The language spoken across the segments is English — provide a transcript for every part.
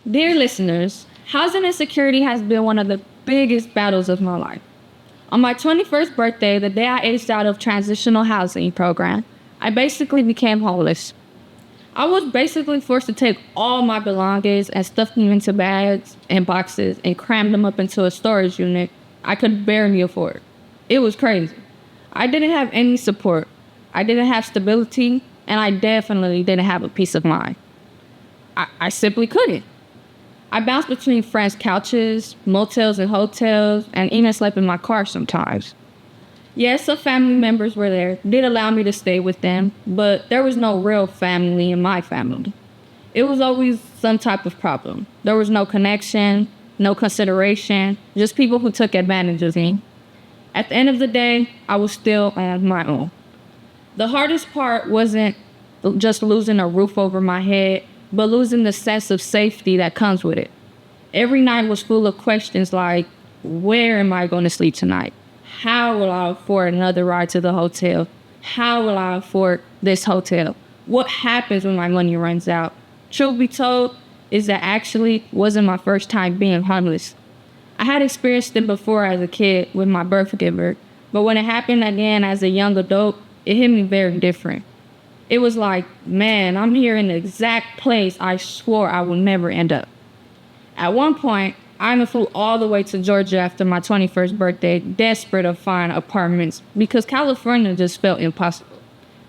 Dear listeners, housing insecurity has been one of the biggest battles of my life. On my 21st birthday, the day I aged out of transitional housing program, I basically became homeless. I was basically forced to take all my belongings and stuff them into bags and boxes and cram them up into a storage unit I could barely afford. It was crazy. I didn't have any support. I didn't have stability, and I definitely didn't have a peace of mind. I simply couldn't. I bounced between friends' couches, motels and hotels, and even slept in my car sometimes. Yes, some family members were there, did allow me to stay with them, but there was no real family in my family. It was always some type of problem. There was no connection, no consideration, just people who took advantage of me. At the end of the day, I was still on my own. The hardest part wasn't just losing a roof over my head, but losing the sense of safety that comes with it. Every night was full of questions like, where am I going to sleep tonight? How will I afford another ride to the hotel? How will I afford this hotel? What happens when my money runs out? Truth be told, is that actually wasn't my first time being homeless. I had experienced it before as a kid with my birth giver, but when it happened again as a young adult, it hit me very different. It was like, man, I'm here in the exact place I swore I would never end up. At one point, I even flew all the way to Georgia after my 21st birthday, desperate to find apartments because California just felt impossible.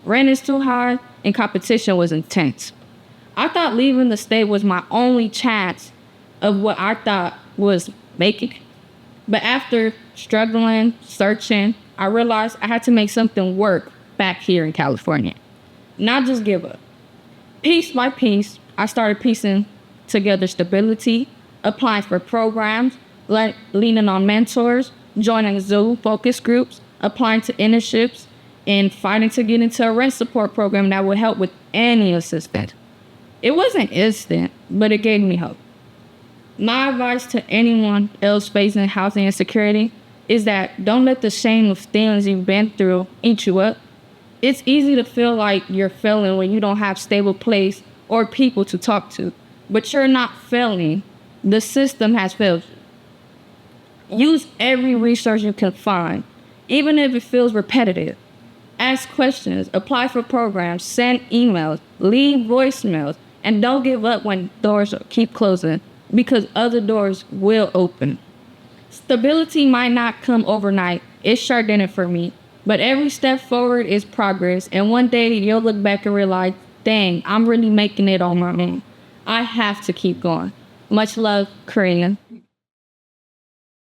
Rent is too high and competition was intense. I thought leaving the state was my only chance of what I thought was making it. But after struggling, searching, I realized I had to make something work back here in California. Not just give up. Piece by piece, I started piecing together stability, applying for programs, leaning on mentors, joining Zoom focus groups, applying to internships, and fighting to get into a rent support program that would help with any assistance. It wasn't instant, but it gave me hope. My advice to anyone else facing housing insecurity is that don't let the shame of things you've been through eat you up. It's easy to feel like you're failing when you don't have stable place or people to talk to, but you're not failing. The system has failed you. Use every resource you can find, even if it feels repetitive. Ask questions, apply for programs, send emails, leave voicemails, and don't give up when doors keep closing because other doors will open. Stability might not come overnight. It sure didn't for me. But every step forward is progress, and one day you'll look back and realize, dang, I'm really making it on my own. I have to keep going. Much love, Korean.